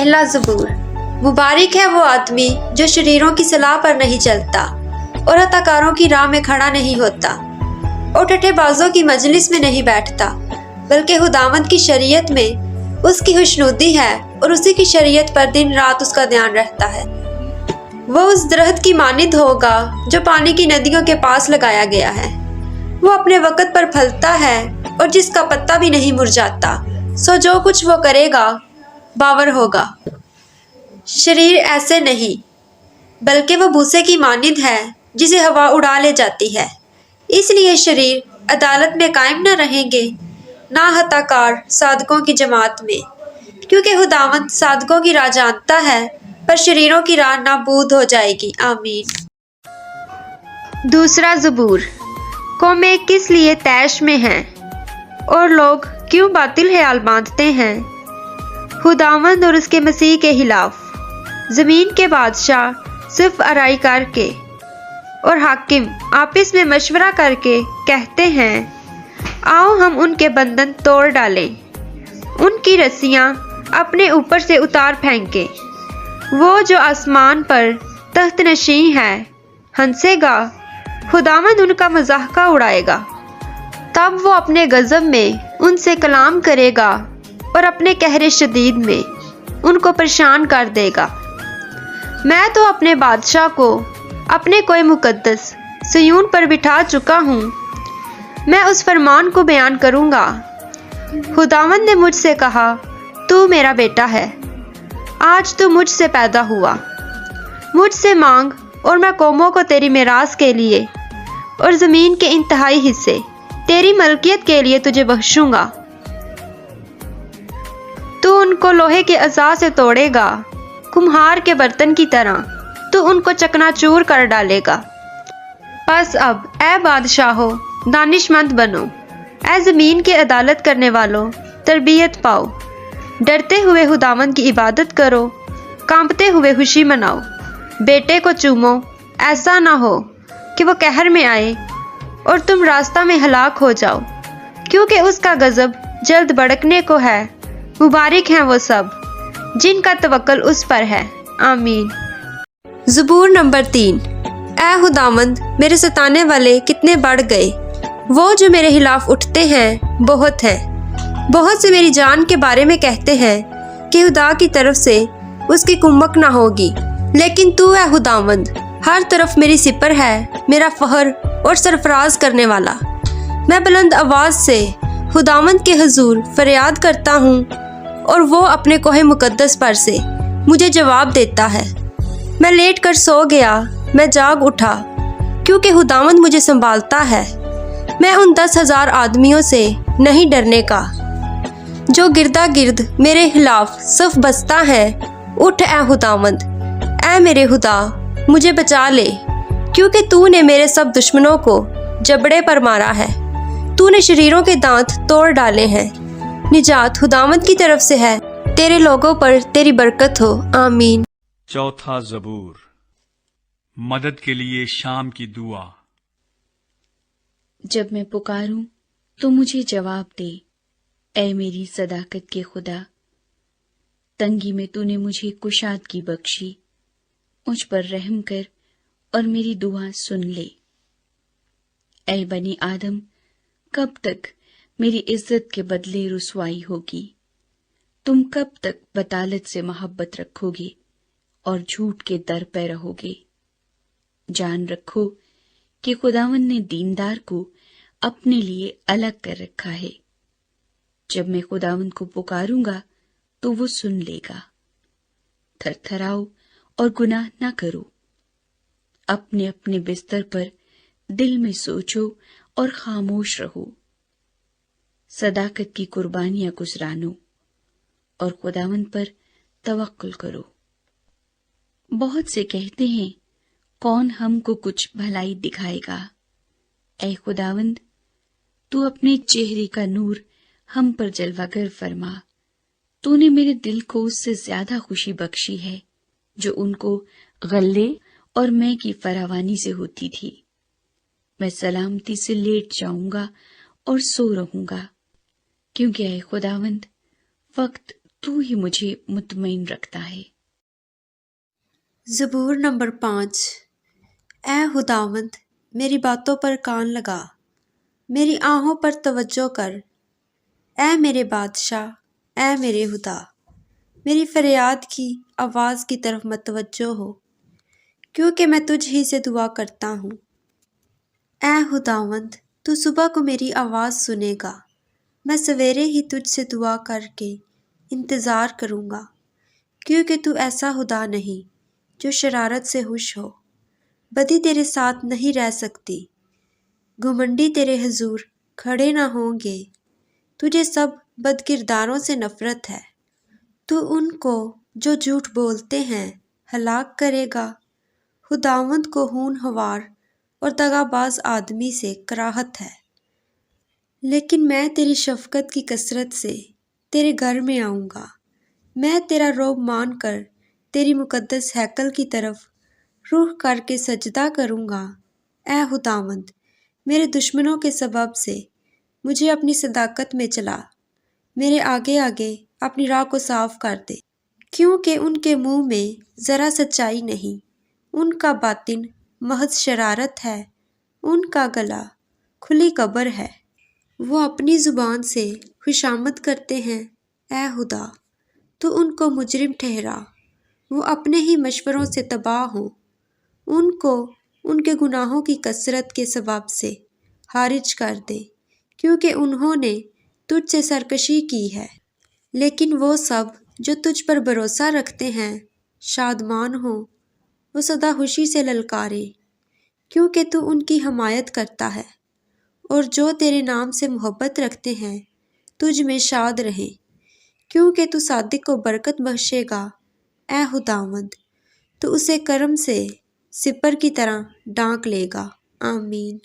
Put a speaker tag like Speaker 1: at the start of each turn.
Speaker 1: पहला ज़बूर। मुबारक है वो आदमी जो शरीरों की सलाह पर नहीं चलता और हताकारों की राह में खड़ा नहीं होता और ठट्ठेबाजों की मजलिस में नहीं बैठता, बल्कि खुदावंद की शरीयत में उसकी खुशनुदी है और उसी की शरीयत पर दिन रात उसका ध्यान रहता है। वो उस दरख्त की मानिंद होगा जो पानी की नदियों के पास लगाया गया है। वो अपने वक़्त पर फलता है और जिसका पत्ता भी नहीं मुरझाता। सो जो कुछ वो करेगा बावर होगा। शरीर ऐसे नहीं, बल्कि वो भूसे की मानिंद है जिसे हवा उड़ा ले जाती है। इसलिए शरीर अदालत में कायम न रहेंगे, ना हताकार सादकों की जमात में, क्योंकि खुदावंद सादकों की राह जानता है, पर शरीरों की राह नाबूद हो जाएगी। आमीन। दूसरा ज़बूर। कौमें किस लिए तैश में हैं और लोग क्यों बातिल ख्याल बांधते हैं। खुदावंद और उसके मसीह के खिलाफ ज़मीन के बादशाह सिर्फ आराई करके और हाकिम आपस में मशवरा करके कहते हैं, आओ हम उनके बंधन तोड़ डालें, उनकी रस्सियां अपने ऊपर से उतार फेंकें। वो जो आसमान पर तख्त नशीं है हंसेगा, खुदावंद उनका मजाका उड़ाएगा। तब वो अपने गज़ब में उनसे कलाम करेगा और अपने कहरे शदीद में उनको परेशान कर देगा। मैं तो अपने बादशाह को अपने कोई मुकद्दस सिय्योन पर बिठा चुका हूँ। मैं उस फरमान को बयान करूँगा। खुदावंद ने मुझसे कहा, तू मेरा बेटा है, आज तू मुझसे पैदा हुआ। मुझसे मांग और मैं कौमों को तेरी मिरास के लिए और ज़मीन के इंतहाई हिस्से तेरी मलकियत के लिए तुझे बख्शूंगा। तू उनको लोहे के अज़ा से तोड़ेगा, कुम्हार के बर्तन की तरह तू उनको चकनाचूर कर डालेगा। बस अब ए बादशाहो दानिशमंद बनो, ए ज़मीन के अदालत करने वालों तरबियत पाओ। डरते हुए खुदावंद की इबादत करो, कांपते हुए खुशी मनाओ। बेटे को चूमो, ऐसा ना हो कि वो कहर में आए और तुम रास्ता में हलाक हो जाओ, क्योंकि उसका गज़ब जल्द भड़कने को है। मुबारक हैं वो सब जिनका तवक्कुल उस पर है। आमीन। ज़बूर नंबर 3। ऐ खुदावंद, मेरे सताने वाले कितने बढ़ गए, वो जो मेरे खिलाफ उठते हैं बहुत हैं। बहुत से मेरी जान के बारे में कहते हैं कि खुदा की तरफ से उसकी कुम्मक ना होगी, लेकिन तू है खुदावंद हर तरफ मेरी सिपर है, मेरा फहर और सरफराज करने वाला। मैं बुलंद आवाज़ से खुदावंद के हुजूर फरियाद करता हूँ और वो अपने कोहे मुकद्दस पर से मुझे जवाब देता है। मैं लेट कर सो गया, मैं जाग उठा, क्योंकि खुदावंद मुझे संभालता है। मैं उन 10,000 आदमियों से नहीं डरने का जो गिरदा गिर्द मेरे खिलाफ सफ बसता है। उठ ए खुदावंद, ए मेरे खुदा, मुझे बचा ले, क्योंकि तूने मेरे सब दुश्मनों को जबड़े पर मारा है। तूने शरीरों के दांत तोड़ डाले हैं। निजात खुदावंद की तरफ से है, तेरे लोगों पर तेरी बरकत हो। आमीन।
Speaker 2: चौथा ज़बूर। मदद के लिए शाम की दुआ।
Speaker 3: जब मैं पुकारूं तो मुझे जवाब दे, ऐ मेरी सदाकत के खुदा। तंगी में तूने मुझे कुशादगी बख्शी, मुझ पर रहम कर और मेरी दुआ सुन ले। ऐ बनी आदम, कब तक मेरी इज्जत के बदले रुसवाई होगी। तुम कब तक बतालत से मोहब्बत रखोगे और झूठ के दर पे रहोगे। जान रखो कि खुदावंद ने दीनदार को अपने लिए अलग कर रखा है। जब मैं खुदावंद को पुकारूंगा तो वो सुन लेगा। थरथराओ और गुनाह ना करो। अपने अपने बिस्तर पर दिल में सोचो और खामोश रहो। सदाकत की कुर्बानियां गुजरानो और खुदावंद पर तवक्कुल करो। बहुत से कहते हैं, कौन हमको कुछ भलाई दिखाएगा। ऐ खुदावंद, तू अपने चेहरे का नूर हम पर जलवागर फरमा। तूने मेरे दिल को उससे ज्यादा खुशी बख्शी है जो उनको गल्ले और मैं की फरावानी से होती थी। मैं सलामती से लेट जाऊंगा और सो रहूंगा, क्योंकि ऐ खुदावंद, वक्त तू ही मुझे मुतमईन रखता है।
Speaker 1: ज़बूर नंबर 5। ऐ खुदावंद, मेरी बातों पर कान लगा, मेरी आहों पर तवज्जो कर। ऐ मेरे बादशाह, ऐ मेरे खुदा, मेरी फरियाद की आवाज़ की तरफ मतवज्जो हो, क्योंकि मैं तुझ ही से दुआ करता हूँ। ऐ खुदावंद, तू सुबह को मेरी आवाज़ सुनेगा, मैं सवेरे ही तुझसे दुआ करके इंतज़ार करूँगा, क्योंकि तू ऐसा खुदा नहीं जो शरारत से खुश हो। बदी तेरे साथ नहीं रह सकती, घुमंडी तेरे हुजूर खड़े ना होंगे। तुझे सब बदकिरदारों से नफ़रत है, तू उनको जो झूठ बोलते हैं हलाक करेगा। खुदावंद को खूनख्वार और दगाबाज आदमी से कराहत है, लेकिन मैं तेरी शफ़क़त की कसरत से तेरे घर में आऊँगा। मैं तेरा रोब मान कर तेरी मुक़द्दस हैकल की तरफ रुख करके सजदा करूँगा। ऐ खुदावंद, मेरे दुश्मनों के सबब से मुझे अपनी सदाकत में चला, मेरे आगे आगे अपनी राह को साफ कर दे, क्योंकि उनके मुंह में ज़रा सच्चाई नहीं, उनका बातिन महज शरारत है, उनका गला खुली कब्र है। वो अपनी ज़ुबान से खुशामद करते हैं। ऐ खुदा, तू उनको मुजरिम ठहरा, वो अपने ही मशवरों से तबाह हों। उनको उनके गुनाहों की कसरत के सबब से खारिज कर दे, क्योंकि उन्होंने तुझसे सरकशी की है। लेकिन वो सब जो तुझ पर भरोसा रखते हैं शादमान हो, वो सदा खुशी से ललकारे, क्योंकि तू उनकी हमायत करता है। और जो तेरे नाम से मोहब्बत रखते हैं तुझ में शाद रहें, क्योंकि तू सादिक को बरकत बख्शेगा। ऐ खुदावंद, तू उसे करम से सिपर की तरह डांक लेगा। आमीन।